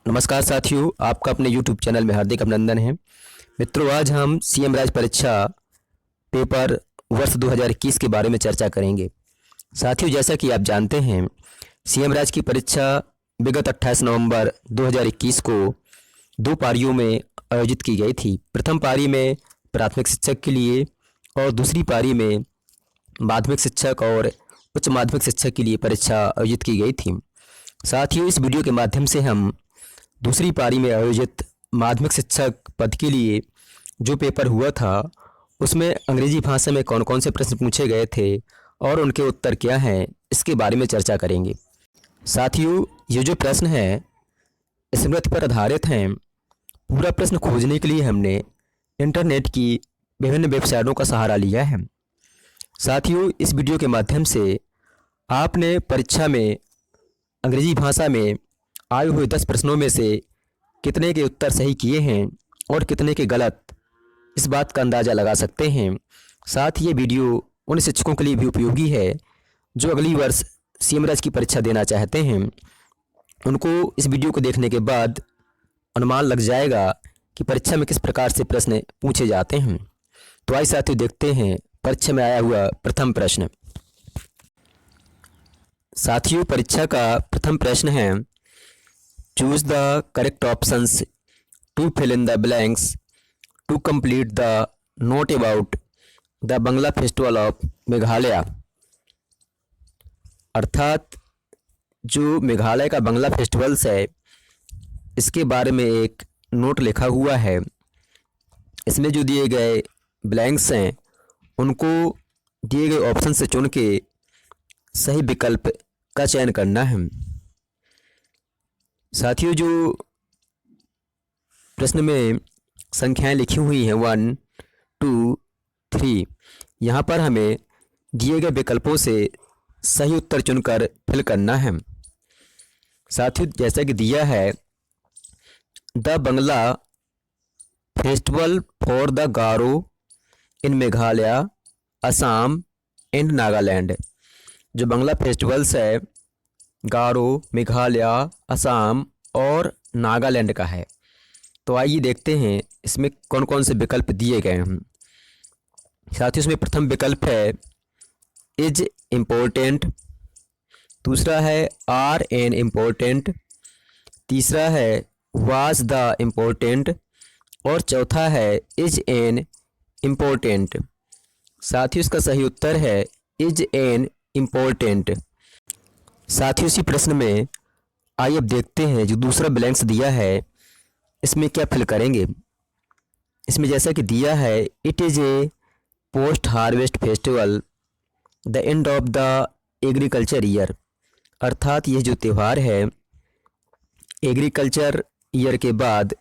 नमस्कार साथियों, आपका अपने YouTube चैनल में हार्दिक अभिनंदन है। मित्रों, आज हम सीएम राज परीक्षा पेपर वर्ष 2021 के बारे में चर्चा करेंगे। साथियों, जैसा कि आप जानते हैं, सीएम राज की परीक्षा विगत 28 नवंबर 2021 को दो पारियों में आयोजित की गई थी। प्रथम पारी में प्राथमिक शिक्षक के लिए और दूसरी पारी में माध्यमिक शिक्षक और उच्च माध्यमिक शिक्षक के लिए परीक्षा आयोजित की गई थी। साथियों, इस वीडियो के माध्यम से हम दूसरी पारी में आयोजित माध्यमिक शिक्षक पद के लिए जो पेपर हुआ था उसमें अंग्रेजी भाषा में कौन कौन से प्रश्न पूछे गए थे और उनके उत्तर क्या हैं, इसके बारे में चर्चा करेंगे। साथियों, ये जो प्रश्न है स्मृति पर आधारित हैं। पूरा प्रश्न खोजने के लिए हमने इंटरनेट की विभिन्न वेबसाइटों का सहारा लिया है। साथियों, इस वीडियो के माध्यम से आपने परीक्षा में अंग्रेजी भाषा में आए हुए 10 प्रश्नों में से कितने के उत्तर सही किए हैं और कितने के गलत, इस बात का अंदाज़ा लगा सकते हैं। साथ ही ये वीडियो उन शिक्षकों के लिए भी उपयोगी है जो अगली वर्ष सीएम राज की परीक्षा देना चाहते हैं। उनको इस वीडियो को देखने के बाद अनुमान लग जाएगा कि परीक्षा में किस प्रकार से प्रश्न पूछे जाते हैं। तो आइए साथियों, देखते हैं परीक्षा में आया हुआ प्रथम प्रश्न। साथियों, परीक्षा का प्रथम प्रश्न है, choose the correct options to fill in the blanks to complete the note about the Wangala festival of Meghalaya. अर्थात जो मेघालय का बंगला फेस्टिवल्स है, इसके बारे में एक नोट लिखा हुआ है। इसमें जो दिए गए ब्लैंक्स हैं उनको दिए गए ऑप्शन से चुन के सही विकल्प का चयन करना है। साथियों, जो प्रश्न में संख्याएं लिखी हुई हैं 1, 2, 3, यहाँ पर हमें दिए गए विकल्पों से सही उत्तर चुनकर फिल करना है। साथियों, जैसा कि दिया है, the Wangala festival for the Garo in Meghalaya, Assam and Nagaland. जो बंगला फेस्टिवल्स है गारो, मेघालय, असम और नागालैंड का है। तो आइए देखते हैं इसमें कौन कौन से विकल्प दिए गए हैं। साथ ही इसमें प्रथम विकल्प है इज इम्पोर्टेंट, दूसरा है आर एन इम्पोर्टेंट, तीसरा है वाज द इम्पोर्टेंट और चौथा है इज एन इम्पोर्टेंट। साथ ही इसका सही उत्तर है इज एन इम्पोर्टेंट। साथ ही उसी प्रश्न में आइए अब देखते हैं जो दूसरा ब्लैंक्स दिया है इसमें क्या फिल करेंगे। इसमें जैसा कि दिया है, it is a post harvest festival the end of the agriculture year. अर्थात यह जो त्यौहार है एग्रीकल्चर ईयर के बाद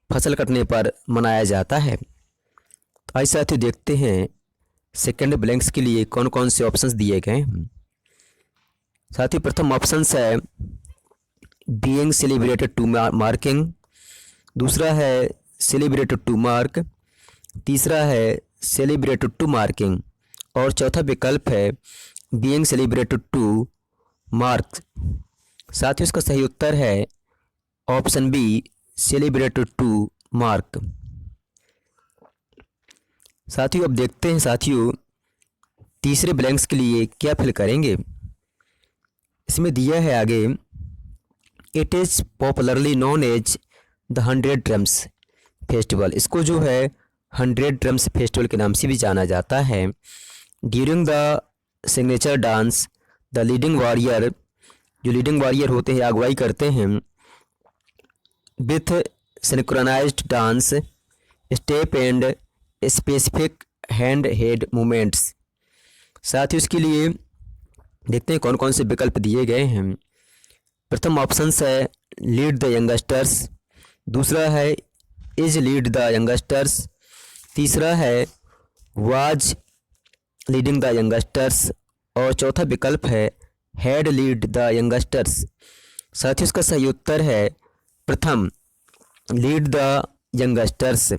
फसल कटने पर मनाया जाता है। तो आइए साथियों देखते हैं सेकंड ब्लैंक्स के लिए कौन कौन से ऑप्शंस दिए गए हैं। साथ ही प्रथम ऑप्शन है बीइंग सेलिब्रेटेड टू मार्किंग, दूसरा है सेलिब्रेटेड टू मार्क, तीसरा है सेलिब्रेटेड टू मार्किंग और चौथा विकल्प है बीइंग सेलिब्रेटेड टू मार्क। साथ ही उसका सही उत्तर है option B, celebrated to mark. साथियों, अब देखते हैं साथियों तीसरे ब्लैंक्स के लिए क्या फिल करेंगे। इसमें दिया है आगे, it is popularly known as the 100 drums festival. इसको जो है 100 ड्रम्स फेस्टिवल के नाम से भी जाना जाता है। During the signature dance the leading warrior, जो लीडिंग वॉरियर होते हैं अगुवाई करते हैं with synchronised dance step and specific hand head movements. साथ ही उसके लिए देखते हैं कौन कौन से विकल्प दिए गए हैं। प्रथम ऑप्शन है लीड द यंगस्टर्स, दूसरा है इज लीड द यंगस्टर्स, तीसरा है वाज लीडिंग द यंगस्टर्स और चौथा विकल्प है हैड लीड द यंगस्टर्स। साथ ही उसका सही उत्तर है प्रथम, लीड द यंगस्टर्स।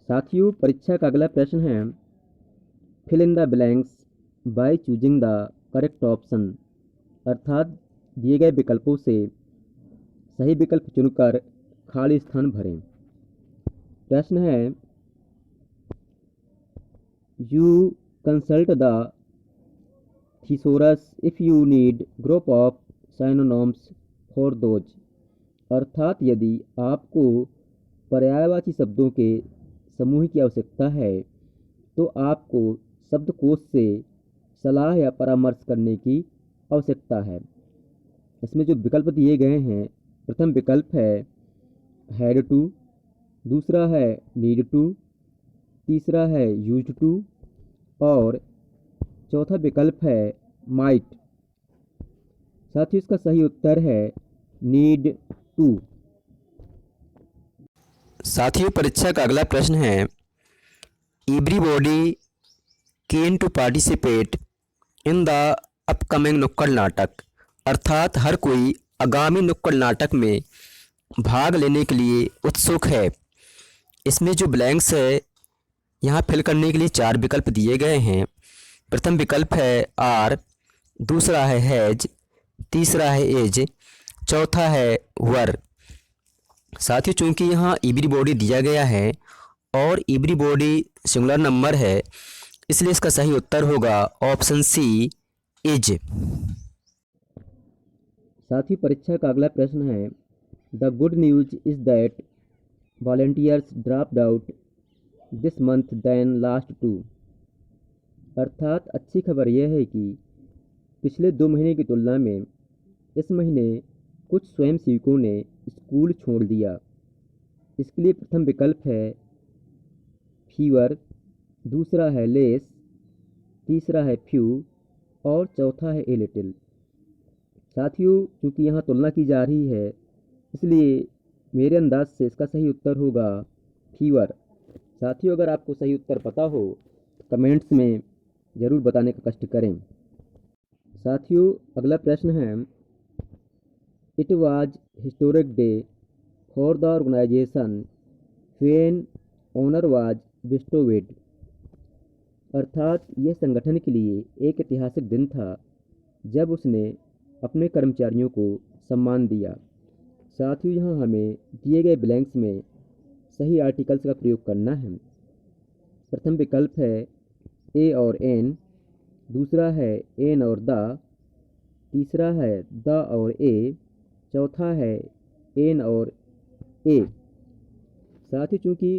साथियों, परीक्षा का अगला प्रश्न है fill in the blanks by choosing the correct option. अर्थात दिए गए विकल्पों से सही विकल्प चुनकर खाली स्थान भरें। प्रश्न है, you consult the thesaurus if you need group of synonyms for those. अर्थात यदि आपको पर्यायवाची शब्दों के समूह की आवश्यकता है तो आपको शब्दकोश से सलाह या परामर्श करने की आवश्यकता है। इसमें जो विकल्प दिए गए हैं, प्रथम विकल्प है हैड टू, दूसरा है नीड टू, तीसरा है यूज्ड टू और चौथा विकल्प है माइट। साथ ही इसका सही उत्तर है नीड टू। साथियों, परीक्षा का अगला प्रश्न है, everybody can to participate in the upcoming nukkad natak. अर्थात हर कोई आगामी नुक्कड़ नाटक में भाग लेने के लिए उत्सुक है। इसमें जो ब्लैंक्स है यहाँ फिल करने के लिए 4 विकल्प दिए गए हैं। प्रथम विकल्प है आर, दूसरा है हैज, तीसरा है एज, चौथा है वर। साथियों, चूंकि यहाँ एवरीबॉडी दिया गया है और एवरीबॉडी सिंगुलर नंबर है, इसलिए इसका सही उत्तर होगा ऑप्शन सी, इज। साथियों, परीक्षा का अगला प्रश्न है, the good news is that volunteers dropped out this month than last two. अर्थात अच्छी खबर यह है कि पिछले 2 महीने की तुलना में इस महीने कुछ स्वयंसेवकों ने स्कूल छोड़ दिया। इसके लिए प्रथम विकल्प है फीवर, दूसरा है लेस, तीसरा है फ्यू और चौथा है ए लिटिल। साथियों, चूँकि यहाँ तुलना की जा रही है, इसलिए मेरे अंदाज से इसका सही उत्तर होगा फीवर। साथियों, अगर आपको सही उत्तर पता हो तो कमेंट्स में ज़रूर बताने का कष्ट करें। साथियों, अगला प्रश्न है, it was historic day for the organisation when honour was bestowed. अर्थात यह संगठन के लिए एक ऐतिहासिक दिन था जब उसने अपने कर्मचारियों को सम्मान दिया। साथियों, यहाँ हमें दिए गए ब्लैंक्स में सही आर्टिकल्स का प्रयोग करना है। प्रथम विकल्प है ए और एन, दूसरा है एन और द, तीसरा है द और ए, चौथा है एन और ए। साथ ही चूँकि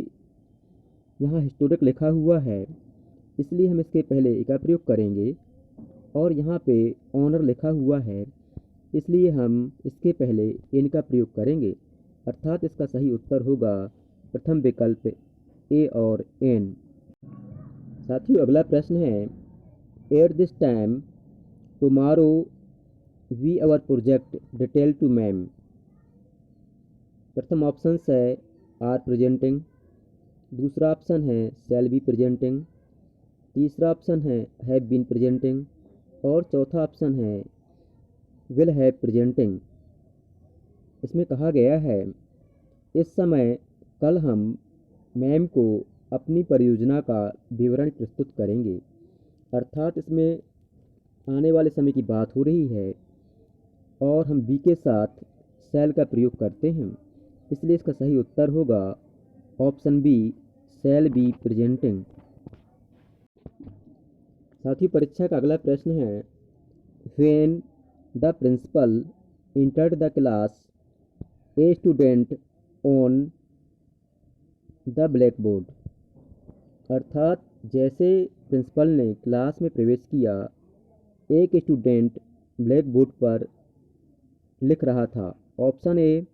यहाँ हिस्टोरिक लिखा हुआ है, इसलिए हम इसके पहले ए का प्रयोग करेंगे और यहाँ पे ऑनर लिखा हुआ है, इसलिए हम इसके पहले एन का प्रयोग करेंगे। अर्थात इसका सही उत्तर होगा प्रथम विकल्प ए और एन। साथियों, अगला प्रश्न है, at this time tomorrow we our project detail to ma'am. प्रथम ऑप्शन है आर प्रेजेंटिंग, दूसरा ऑप्शन है शैल बी प्रेजेंटिंग, तीसरा ऑप्शन है हैव बीन प्रेजेंटिंग और चौथा ऑप्शन है विल हैव प्रेजेंटिंग। इसमें कहा गया है, इस समय कल हम मैम को अपनी परियोजना का विवरण प्रस्तुत करेंगे। अर्थात इसमें आने वाले समय की बात हो रही है और हम बी के साथ शैल का प्रयोग करते हैं, इसलिए इसका सही उत्तर होगा option B, shall be presenting. साथ ही परीक्षा का अगला प्रश्न है, when the principal entered the class a student on the blackboard. अर्थात जैसे प्रिंसिपल ने क्लास में प्रवेश किया, एक स्टूडेंट ब्लैक बोर्ड पर लिख रहा था। Option A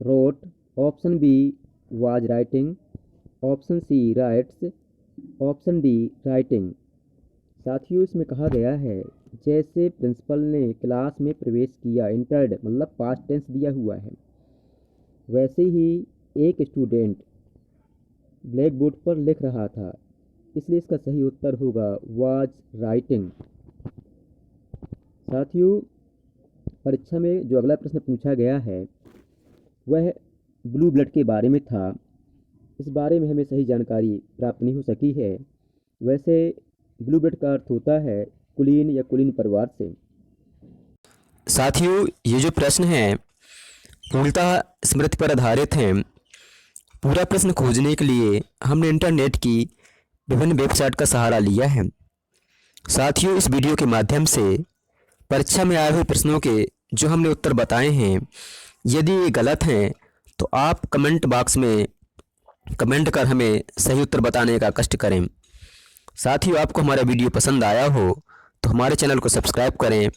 wrote, option B was writing, option C writes, option D writing. साथियों, इसमें कहा गया है, जैसे प्रिंसिपल ने क्लास में प्रवेश किया, इंटर्ड मतलब पास्ट टेंस दिया हुआ है, वैसे ही एक स्टूडेंट ब्लैक बोर्ड पर लिख रहा था, इसलिए इसका सही उत्तर होगा वाज राइटिंग। साथियों, परीक्षा में जो अगला प्रश्न पूछा गया है वह ब्लू ब्लड के बारे में था। इस बारे में हमें सही जानकारी प्राप्त नहीं हो सकी है। वैसे ब्लू ब्लड का अर्थ होता है कुलीन या कुलीन परिवार से। साथियों, ये जो प्रश्न हैं पूर्णतः स्मृति पर आधारित हैं। पूरा प्रश्न खोजने के लिए हमने इंटरनेट की विभिन्न वेबसाइट का सहारा लिया है। साथियों, इस वीडियो के माध्यम से परीक्षा में आए हुए प्रश्नों के जो हमने उत्तर बताए हैं, यदि ये गलत हैं तो आप कमेंट बॉक्स में कमेंट कर हमें सही उत्तर बताने का कष्ट करें। साथियों, आपको हमारा वीडियो पसंद आया हो तो हमारे चैनल को सब्सक्राइब करें,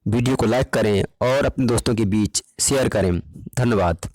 वीडियो को लाइक करें और अपने दोस्तों के बीच शेयर करें। धन्यवाद।